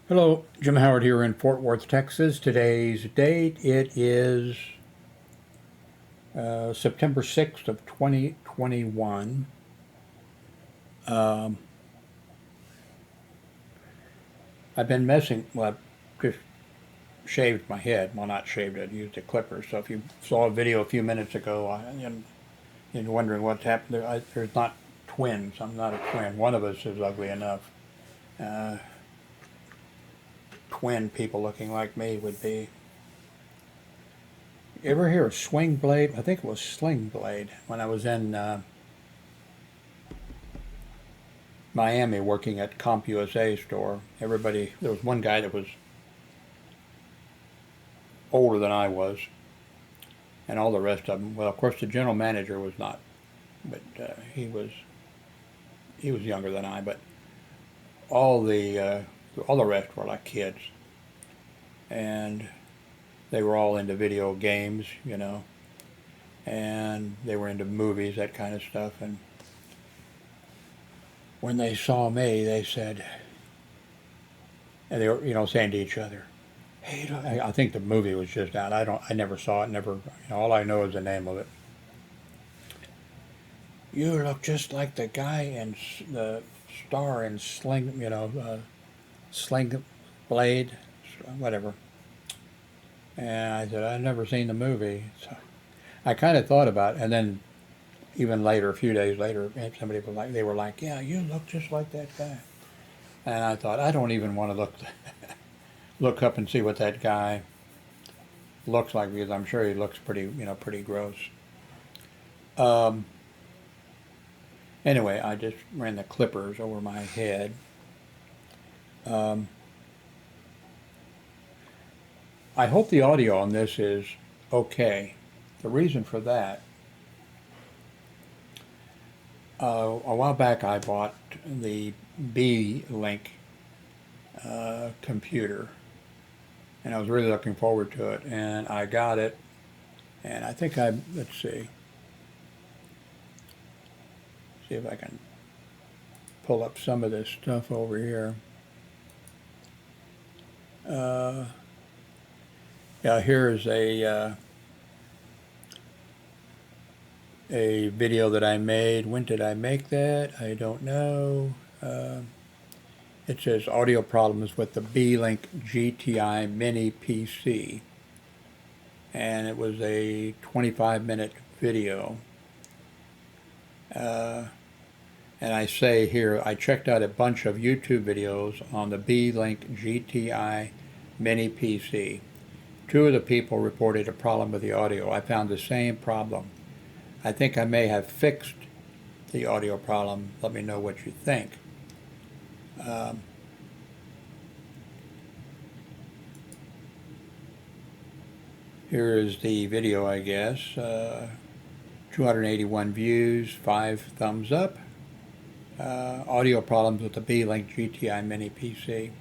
Hello, Jim Howard here in Fort Worth, Texas. Today's date, it is September 6th of 2021. Um, I've been well, I just shaved my head. Well, not shaved it, used a clipper. So if you saw a video a few minutes ago and you're wondering what's happened, there's not twins. I'm not a twin. One of us is ugly enough. Uh, Twin people looking like me would be. You ever hear of swing blade? I think it was sling blade when I was in Miami working at CompUSA store. There was one guy that was older than I was, and all the rest of them. Well, of course, the general manager was not, but he was younger than I. But all the rest were like kids, and they were all into video games, and they were into movies, that kind of stuff. And when they saw me, they said, and they were, saying to each other, "Hey, I think the movie was just out. I never saw it. Never. All I know is the name of it. You look just like the guy in the star in Sling Blade, whatever." And I said, "I've never seen the movie." So I kind of thought about it, and then even later, a few days later, they were like, "Yeah, you look just like that guy." And I thought, I don't even want to look up and see what that guy looks like, because I'm sure he looks pretty gross. Um, anyway, I just ran the clippers over my head. Um, I hope the audio on this is okay. The reason for that, a while back I bought the Beelink computer, and I was really looking forward to it, and I got it, and I think let's see if I can pull up some of this stuff over here. Yeah, here's a video that I made. When did I make that? I don't know. It says audio problems with the Beelink GTI Mini PC, and it was a 25-minute video. And I say here, I checked out a bunch of YouTube videos on the Beelink GTI Mini PC. Two of the people reported a problem with the audio. I found the same problem. I think I may have fixed the audio problem. Let me know what you think. Here is the video, I guess. 281 views, 5 thumbs up. Audio problems with the Beelink GTI Mini PC.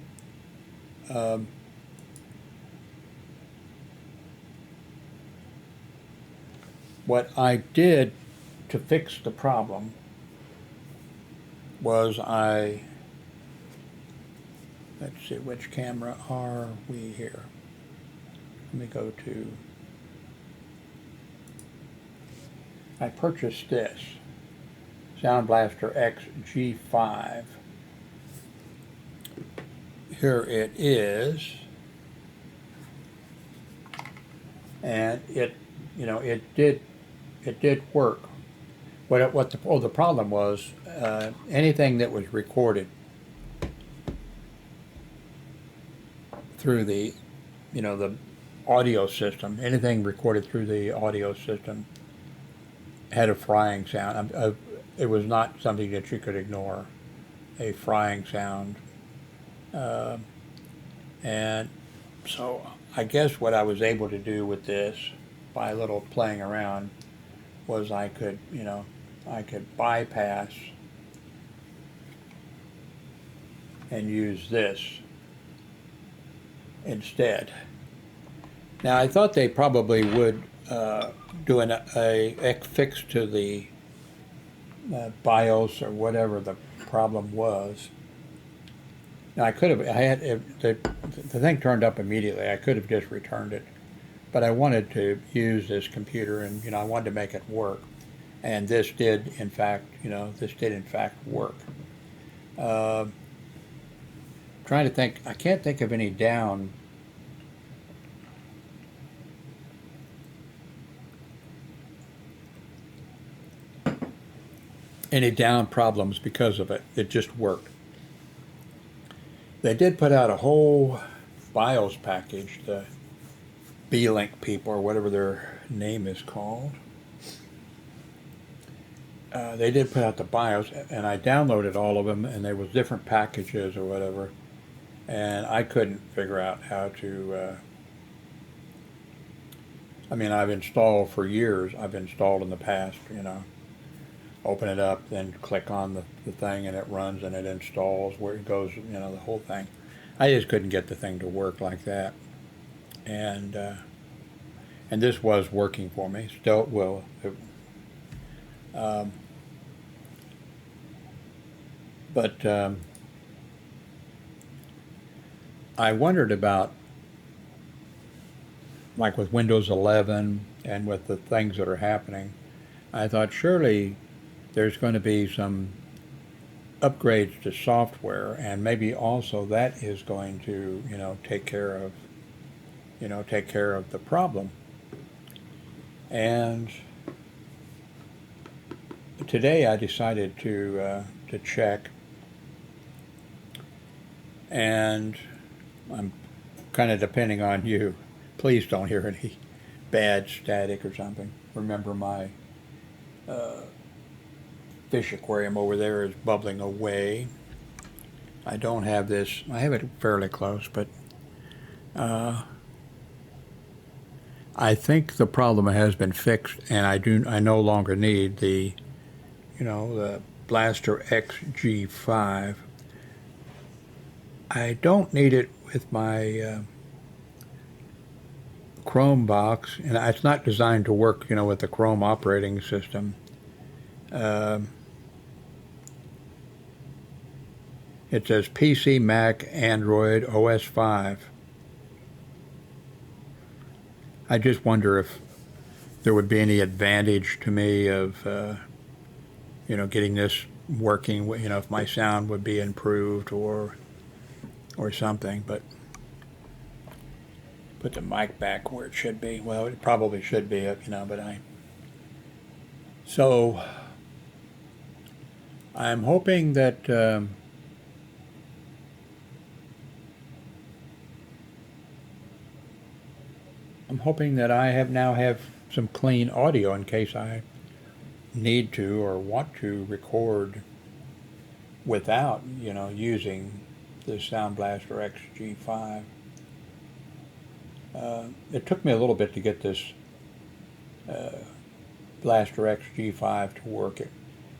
What I did to fix the problem was let's see, which camera are we here? Let me go to, I purchased this Sound Blaster X G5. Here it is, and it did work. The problem was, anything that was recorded through the audio system, anything recorded through the audio system had a frying sound. It was not something that you could ignore, a frying sound. And so I guess what I was able to do with this, by a little playing around, was I could bypass and use this instead. Now, I thought they probably would do a fix to the BIOS or whatever the problem was. Now I could have, I had, if the thing turned up immediately. I could have just returned it, but I wanted to use this computer, and I wanted to make it work. And this did, in fact, this did in fact work. Uh, Trying to think, I can't think of any down problems because of it. It just worked. They did put out a whole BIOS package, the Beelink people, or whatever their name is called. They did put out the BIOS, and I downloaded all of them, and there was different packages or whatever, and I couldn't figure out how to. I mean, I've installed for years. I've installed in the past, open it up, then click on the thing, and it runs and it installs where it goes, the whole thing. I just couldn't get the thing to work like that, and and this was working for me. Still, will. Um, but I wondered about, like with Windows 11 and with the things that are happening. I thought surely there's going to be some upgrades to software, and maybe also that is going to, take care of the problem. And today I decided to check, and I'm kind of depending on you. Please don't hear any bad static or something. Remember, my fish aquarium over there is bubbling away. I don't have this. I have it fairly close, but I think the problem has been fixed, and I no longer need the Blaster XG5. I don't need it with my Chrome box, and it's not designed to work, with the Chrome operating system. Uh, it says PC, Mac, Android, OS 5. I just wonder if there would be any advantage to me of, getting this working. If my sound would be improved or something. But put the mic back where it should be. Well, it probably should be, but So I'm hoping that. I'm hoping that I now have some clean audio in case I need to or want to record without, using the Sound Blaster XG5. It took me a little bit to get this Blaster XG5 to work.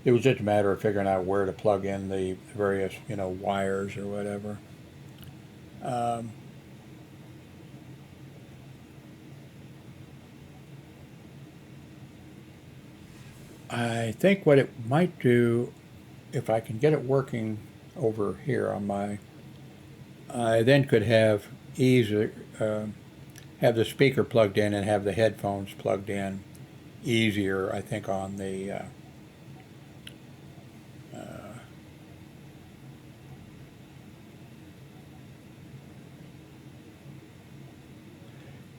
It was just a matter of figuring out where to plug in the various, wires or whatever. I think what it might do, if I can get it working over here on I then could have have the speaker plugged in and have the headphones plugged in easier, I think, on the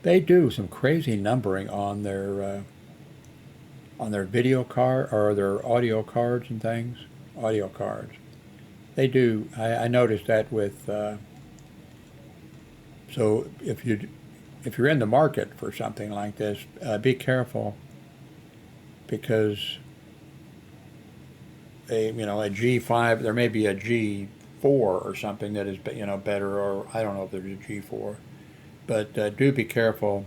they do some crazy numbering on their video card or their audio cards and things. Audio cards. They do. I noticed that with. So if you're in the market for something like this, be careful, because a G5, there may be a G4 or something that is better, or I don't know if there's a G4, but do be careful,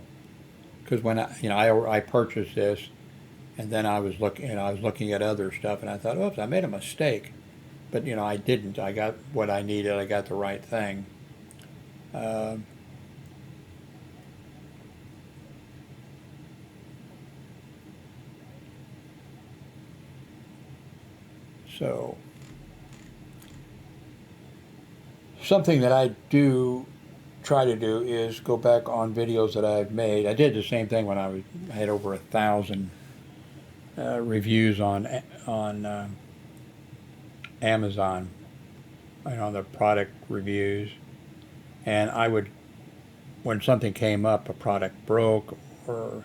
because when I purchased this, and then I was looking at other stuff, and I thought, oops, I made a mistake, but I didn't. I got what I needed. I got the right thing. Uh, so something that I do try to do is go back on videos that I've made. I did the same thing when I had over 1,000 reviews on Amazon, on the product reviews, and I would, when something came up, a product broke or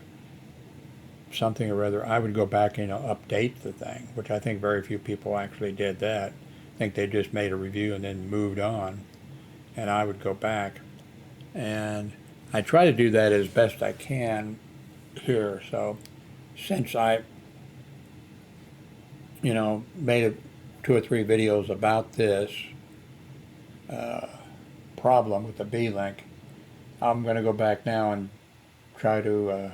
something or other, I would go back and update the thing, which I think very few people actually did that. I think they just made a review and then moved on, and I would go back. And I try to do that as best I can here. So since I, made 2 or 3 videos about this problem with the Beelink, I'm going to go back now and try to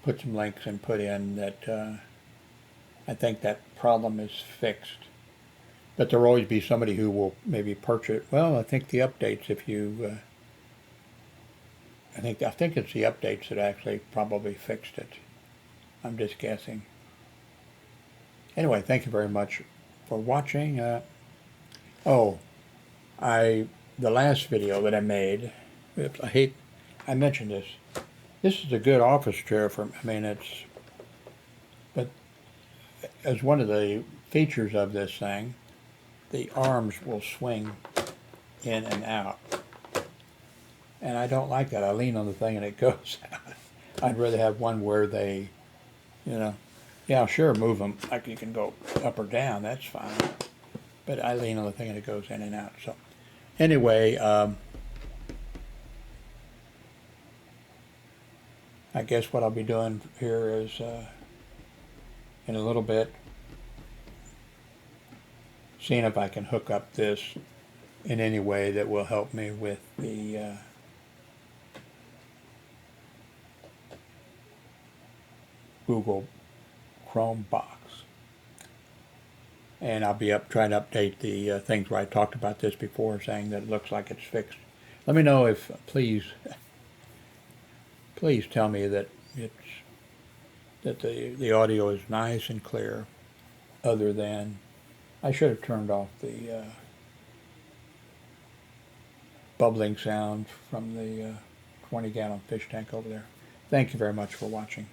put some links and put in that I think that problem is fixed. But there will always be somebody who will maybe purchase. Well, I think the updates, if you, I think it's the updates that actually probably fixed it. I'm just guessing. Anyway, thank you very much for watching. The last video that I made, oops, I mentioned this. This is a good office chair but as one of the features of this thing, the arms will swing in and out. And I don't like that. I lean on the thing and it goes out. I'd rather have one where they, yeah, sure, move them. Like you can go up or down, that's fine. But I lean on the thing and it goes in and out. So anyway, I guess what I'll be doing here is in a little bit seeing if I can hook up this in any way that will help me with the Google Chrome box. And I'll be trying to update the things where I talked about this before, saying that it looks like it's fixed. Let me know if, please tell me that the audio is nice and clear, other than, I should have turned off the bubbling sound from the 20-gallon fish tank over there. Thank you very much for watching.